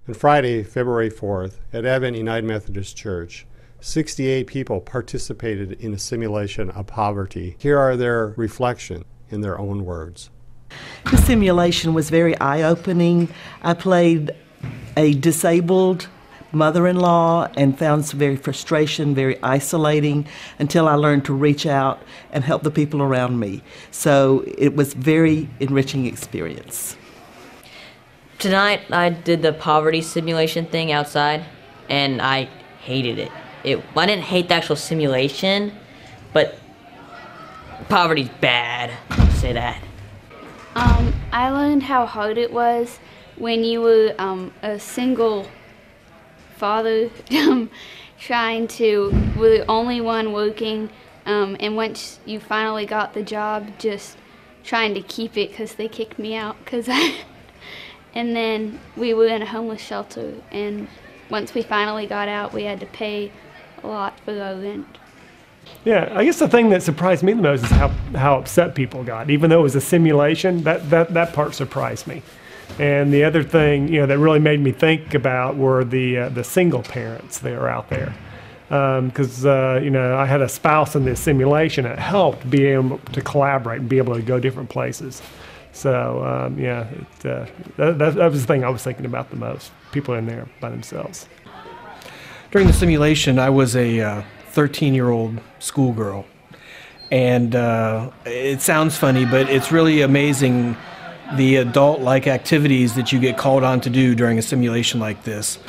On Friday, February 4th, at Advent United Methodist Church, 68 people participated in a simulation of poverty. Here are their reflections in their own words. The simulation was very eye-opening. I played a disabled mother-in-law and found some very frustration, very isolating, until I learned to reach out and help the people around me. So it was a very enriching experience. Tonight I did the poverty simulation thing outside, and I hated it. I didn't hate the actual simulation, but poverty's bad. I'll say that. I learned how hard it was when you were a single father trying to, were the only one working, and once you finally got the job, just trying to keep it because they kicked me out. And then we were in a homeless shelter, and once we finally got out, we had to pay a lot for our rent. Yeah, I guess the thing that surprised me the most is how upset people got. Even though it was a simulation, that part surprised me. And the other thing, that really made me think about were the single parents that are out there. Because I had a spouse in this simulation. It helped be able to collaborate and be able to go different places. So that was the thing I was thinking about the most. People in there by themselves. During the simulation, I was a 13-year-old schoolgirl, and it sounds funny, but it's really amazing the adult-like activities that you get called on to do during a simulation like this.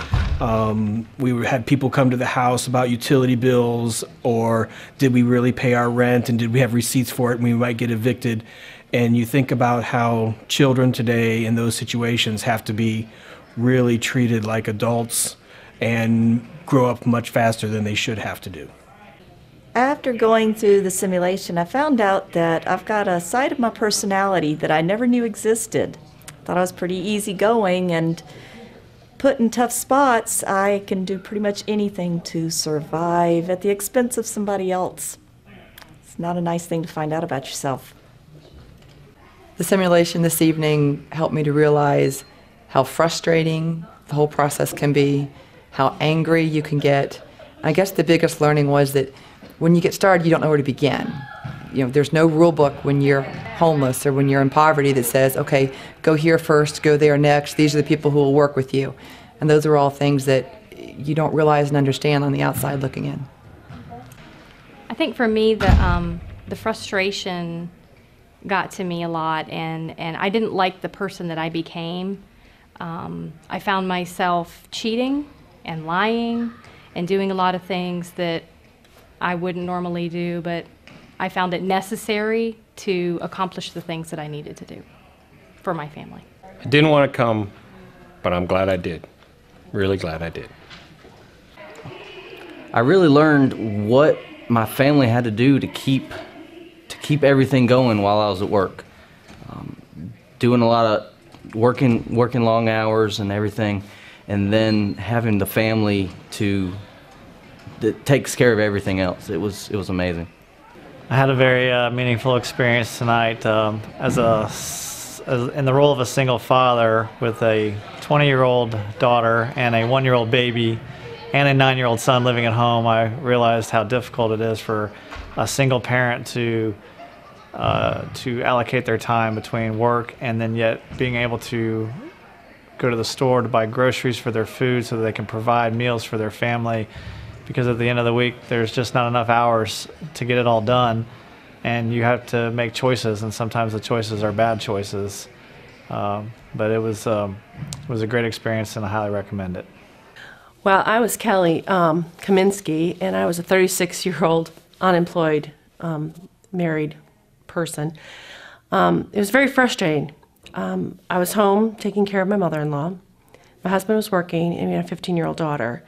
We had people come to the house about utility bills, or did we really pay our rent, and did we have receipts for it, and we might get evicted. And you think about how children today in those situations have to be really treated like adults and grow up much faster than they should have to do. After going through the simulation, I found out that I've got a side of my personality that I never knew existed. Thought I was pretty easygoing, and put in tough spots, I can do pretty much anything to survive at the expense of somebody else. It's not a nice thing to find out about yourself. The simulation this evening helped me to realize how frustrating the whole process can be, how angry you can get. I guess the biggest learning was that when you get started, you don't know where to begin. There's no rule book when you're homeless or when you're in poverty that says, okay, go here first, go there next. These are the people who will work with you. And those are all things that you don't realize and understand on the outside looking in. I think for me, the frustration got to me a lot, and I didn't like the person that I became. I found myself cheating and lying and doing a lot of things that I wouldn't normally do, but I found it necessary to accomplish the things that I needed to do for my family. I didn't want to come, but I'm glad I did. Really glad I did. I really learned what my family had to do to keep everything going while I was at work. Doing a lot of working long hours and everything, and then having the family that takes care of everything else. It was amazing. I had a very meaningful experience tonight as in the role of a single father with a 20-year-old daughter and a 1-year-old baby and a 9-year-old son living at home. I realized how difficult it is for a single parent to allocate their time between work and then yet being able to go to the store to buy groceries for their food so that they can provide meals for their family, because at the end of the week there's just not enough hours to get it all done, and you have to make choices, and sometimes the choices are bad choices. But it was a great experience, and I highly recommend it. Well, I was Kelly Kaminsky, and I was a 36-year-old unemployed married person. It was very frustrating. I was home taking care of my mother-in-law. My husband was working, and we had a 15-year-old daughter.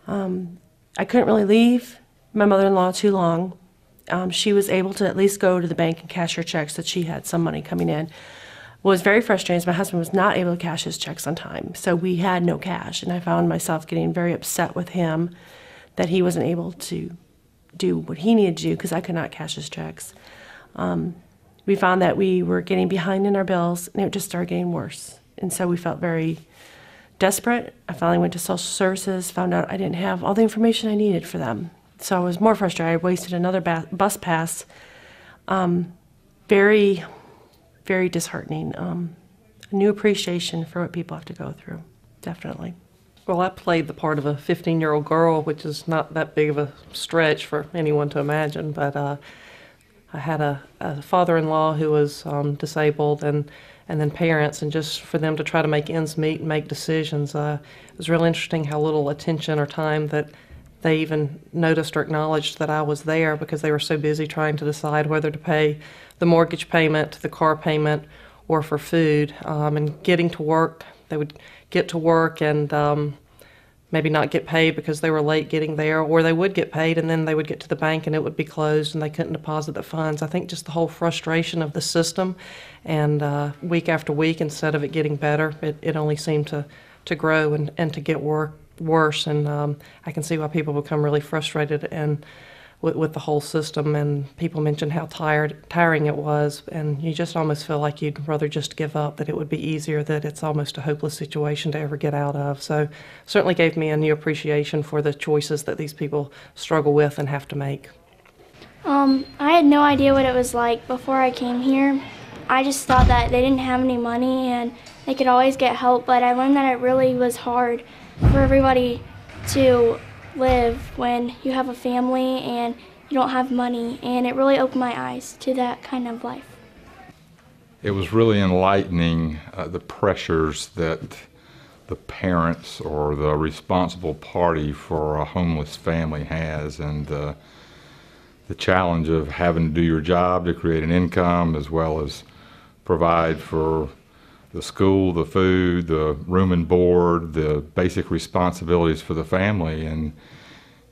I couldn't really leave my mother-in-law too long. She was able to at least go to the bank and cash her checks, that she had some money coming in. What was very frustrating is my husband was not able to cash his checks on time, so we had no cash, and I found myself getting very upset with him that he wasn't able to do what he needed to do because I could not cash his checks. We found that we were getting behind in our bills, and it just started getting worse. And so we felt very desperate. I finally went to social services, found out I didn't have all the information I needed for them. So I was more frustrated. I wasted another bus pass. Very, very disheartening. A new appreciation for what people have to go through, definitely. Well, I played the part of a 15-year-old girl, which is not that big of a stretch for anyone to imagine, but I had a father-in-law who was disabled and then parents, and just for them to try to make ends meet and make decisions. It was really interesting how little attention or time that they even noticed or acknowledged that I was there, because they were so busy trying to decide whether to pay the mortgage payment, the car payment, or for food. And getting to work, they would get to work and maybe not get paid because they were late getting there, or they would get paid and then they would get to the bank and it would be closed and they couldn't deposit the funds. I think just the whole frustration of the system, and week after week, instead of it getting better, it only seemed to grow and to get worse. And I can see why people become really frustrated and with the whole system, and people mention how tiring it was, and you just almost feel like you'd rather just give up, that it would be easier, that it's almost a hopeless situation to ever get out of. So certainly gave me a new appreciation for the choices that these people struggle with and have to make. I had no idea what it was like before I came here. I just thought that they didn't have any money and they could always get help, but I learned that it really was hard for everybody to live when you have a family and you don't have money, and it really opened my eyes to that kind of life. It was really enlightening, the pressures that the parents or the responsible party for a homeless family has, and the challenge of having to do your job to create an income, as well as provide for the school, the food, the room and board, the basic responsibilities for the family. And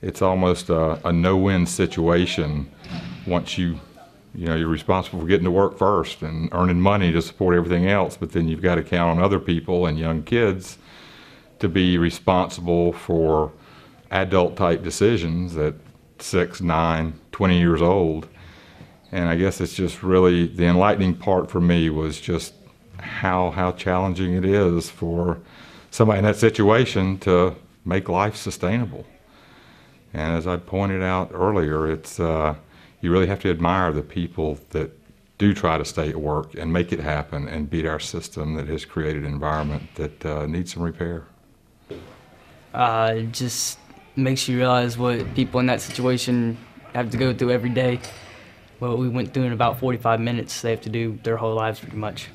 it's almost a no-win situation once you're responsible for getting to work first and earning money to support everything else, but then you've got to count on other people and young kids to be responsible for adult-type decisions at 6, 9, 20 years old. And I guess it's just really, the enlightening part for me was just how challenging it is for somebody in that situation to make life sustainable. And as I pointed out earlier, it's you really have to admire the people that do try to stay at work and make it happen and beat our system that has created an environment that needs some repair. It just makes you realize what people in that situation have to go through every day. What we went through in about 45 minutes, they have to do their whole lives pretty much.